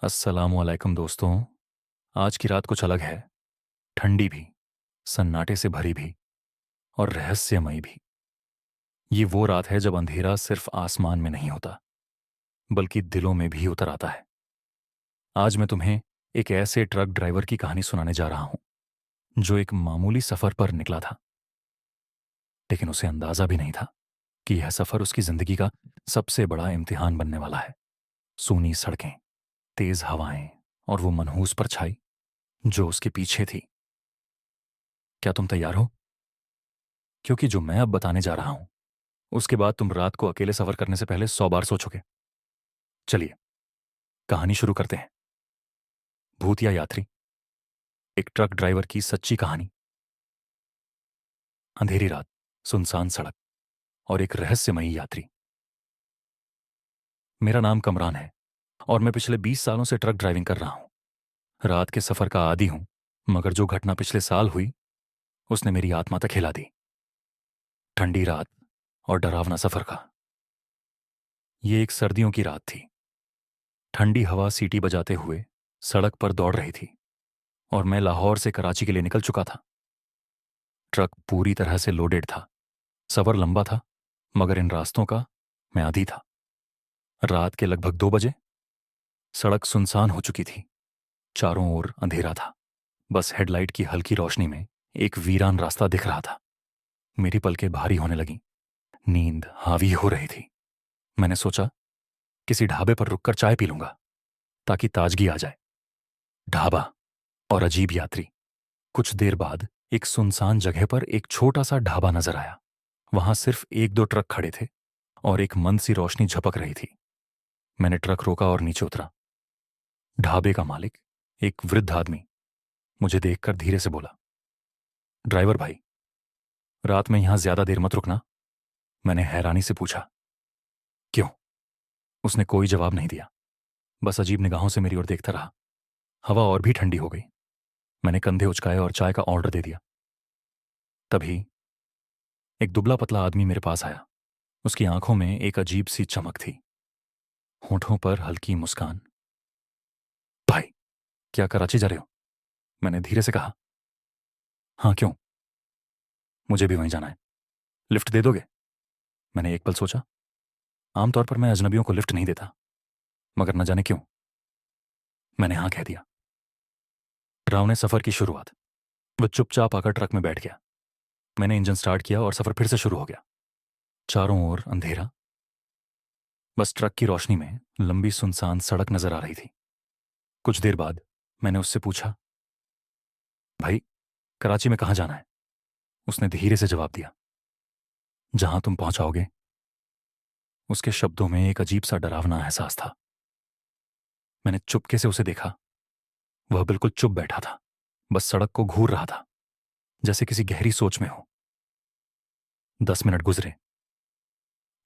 अस्सलामुअलैकुम दोस्तों। आज की रात कुछ अलग है। ठंडी भी, सन्नाटे से भरी भी और रहस्यमयी भी। ये वो रात है जब अंधेरा सिर्फ आसमान में नहीं होता बल्कि दिलों में भी उतर आता है। आज मैं तुम्हें एक ऐसे ट्रक ड्राइवर की कहानी सुनाने जा रहा हूं जो एक मामूली सफर पर निकला था, लेकिन उसे अंदाजा भी नहीं था कि यह सफर उसकी जिंदगी का सबसे बड़ा इम्तिहान बनने वाला है। सूनी सड़कें, तेज हवाएं और वो मनहूस परछाई जो उसके पीछे थी। क्या तुम तैयार हो? क्योंकि जो मैं अब बताने जा रहा हूं उसके बाद तुम रात को अकेले सफर करने से पहले 100 बार सोचोगे। चलिए, कहानी शुरू करते हैं। भूतिया यात्री, एक ट्रक ड्राइवर की सच्ची कहानी। अंधेरी रात, सुनसान सड़क और एक रहस्यमयी यात्री। मेरा नाम कमरान है और मैं पिछले 20 सालों से ट्रक ड्राइविंग कर रहा हूं। रात के सफर का आदी हूं, मगर जो घटना पिछले साल हुई उसने मेरी आत्मा तक हिला दी। ठंडी रात और डरावना सफर का। ये एक सर्दियों की रात थी। ठंडी हवा सीटी बजाते हुए सड़क पर दौड़ रही थी और मैं लाहौर से कराची के लिए निकल चुका था। ट्रक पूरी तरह से लोडेड था। सफर लंबा था, मगर इन रास्तों का मैं आदी था। रात के लगभग 2 बजे सड़क सुनसान हो चुकी थी। चारों ओर अंधेरा था। बस हेडलाइट की हल्की रोशनी में एक वीरान रास्ता दिख रहा था। मेरी पलकें भारी होने लगीं। नींद हावी हो रही थी। मैंने सोचा किसी ढाबे पर रुककर चाय पी लूंगा ताकि ताजगी आ जाए। ढाबा और अजीब यात्री। कुछ देर बाद एक सुनसान जगह पर एक छोटा सा ढाबा नजर आया। वहां सिर्फ एक दो ट्रक खड़े थे और एक मंद सी रोशनी झपक रही थी। मैंने ट्रक रोका और नीचे उतरा। ढाबे का मालिक, एक वृद्ध आदमी, मुझे देखकर धीरे से बोला, ड्राइवर भाई, रात में यहां ज्यादा देर मत रुकना। मैंने हैरानी से पूछा, क्यों? उसने कोई जवाब नहीं दिया, बस अजीब निगाहों से मेरी ओर देखता रहा। हवा और भी ठंडी हो गई। मैंने कंधे उचकाए और चाय का ऑर्डर दे दिया। तभी एक दुबला पतला आदमी मेरे पास आया। उसकी आंखों में एक अजीब सी चमक थी, होठों पर हल्की मुस्कान। भाई, क्या कराची जा रहे हो? मैंने धीरे से कहा। हाँ, क्यों? मुझे भी वहीं जाना है। लिफ्ट दे दोगे? मैंने एक पल सोचा। आमतौर पर मैं अजनबियों को लिफ्ट नहीं देता, मगर न जाने क्यों मैंने हाँ कह दिया। डरावने सफर की शुरुआत। वह चुपचाप आकर ट्रक में बैठ गया। मैंने इंजन स्टार्ट किया और सफर फिर से शुरू हो गया। चारों ओर अंधेरा। बस ट्रक की रोशनी में लंबी सुनसान सड़क नजर आ रही थी। कुछ देर बाद मैंने उससे पूछा, भाई, कराची में कहाँ जाना है? उसने धीरे से जवाब दिया, जहां तुम पहुंचाओगे। उसके शब्दों में एक अजीब सा डरावना एहसास था। मैंने चुपके से उसे देखा। वह बिल्कुल चुप बैठा था, बस सड़क को घूर रहा था, जैसे किसी गहरी सोच में हो। 10 मिनट गुजरे।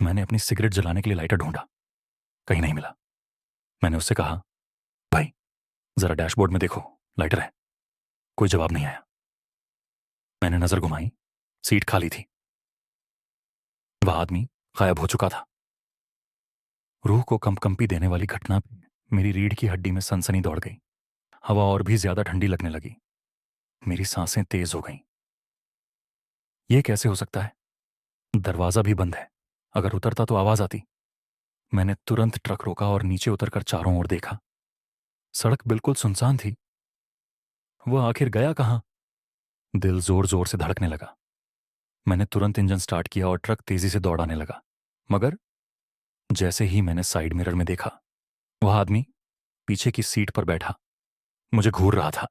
मैंने अपनी सिगरेट जलाने के लिए लाइटर ढूंढा, कहीं नहीं मिला। मैंने उससे कहा, भाई, जरा डैशबोर्ड में देखो, लाइटर है। कोई जवाब नहीं आया। मैंने नजर घुमाई। सीट खाली थी। वह आदमी गायब हो चुका था। रूह को कंपकंपी देने वाली घटना पे मेरी रीढ़ की हड्डी में सनसनी दौड़ गई। हवा और भी ज्यादा ठंडी लगने लगी। मेरी सांसें तेज हो गईं। यह कैसे हो सकता है? दरवाजा भी बंद है। अगर उतरता तो आवाज आती। मैंने तुरंत ट्रक रोका और नीचे उतरकर चारों ओर देखा। सड़क बिल्कुल सुनसान थी। वह आखिर गया कहाँ? दिल जोर जोर से धड़कने लगा। मैंने तुरंत इंजन स्टार्ट किया और ट्रक तेजी से दौड़ाने लगा। मगर जैसे ही मैंने साइड मिरर में देखा, वह आदमी पीछे की सीट पर बैठा मुझे घूर रहा था।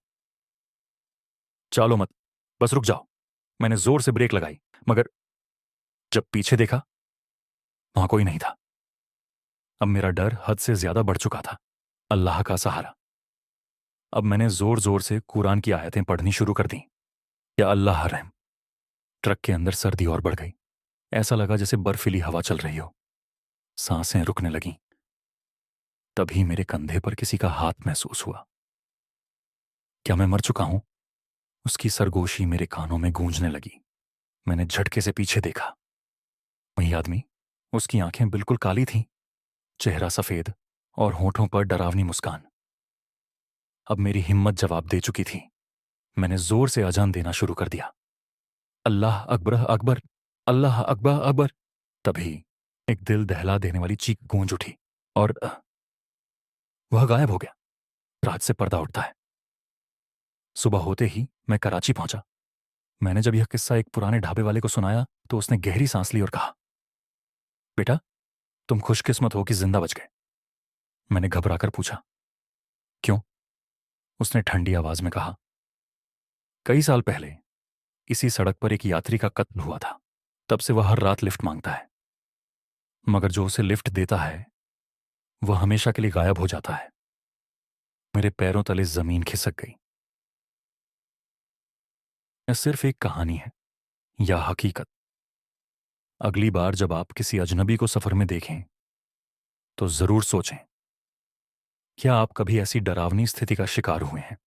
चालो मत, बस रुक जाओ। मैंने जोर से ब्रेक लगाई, मगर जब पीछे देखा, वहां कोई नहीं था। अब मेरा डर हद से ज्यादा बढ़ चुका था। अल्लाह का सहारा। अब मैंने जोर जोर से कुरान की आयतें पढ़नी शुरू कर दी। या अल्लाह रहम। ट्रक के अंदर सर्दी और बढ़ गई। ऐसा लगा जैसे बर्फीली हवा चल रही हो। सांसें रुकने लगीं। तभी मेरे कंधे पर किसी का हाथ महसूस हुआ। क्या मैं मर चुका हूं? उसकी सरगोशी मेरे कानों में गूंजने लगी। मैंने झटके से पीछे देखा। वही आदमी। उसकी आंखें बिल्कुल काली थीं, चेहरा सफेद और होठों पर डरावनी मुस्कान। अब मेरी हिम्मत जवाब दे चुकी थी। मैंने जोर से अजान देना शुरू कर दिया। अल्लाह अकबर अकबर, अल्लाह अकबर अकबर। तभी एक दिल दहला देने वाली चीख गूंज उठी और वह गायब हो गया। रात से पर्दा उठता है। सुबह होते ही मैं कराची पहुंचा। मैंने जब यह किस्सा एक पुराने ढाबे वाले को सुनाया तो उसने गहरी सांस ली और कहा, बेटा, तुम खुशकिस्मत हो कि जिंदा बच गए। मैंने घबराकर पूछा, क्यों? उसने ठंडी आवाज में कहा, कई साल पहले इसी सड़क पर एक यात्री का कत्ल हुआ था। तब से वह हर रात लिफ्ट मांगता है, मगर जो उसे लिफ्ट देता है वह हमेशा के लिए गायब हो जाता है। मेरे पैरों तले जमीन खिसक गई। यह सिर्फ एक कहानी है या हकीकत? अगली बार जब आप किसी अजनबी को सफर में देखें तो जरूर सोचें, क्या आप कभी ऐसी डरावनी स्थिति का शिकार हुए हैं?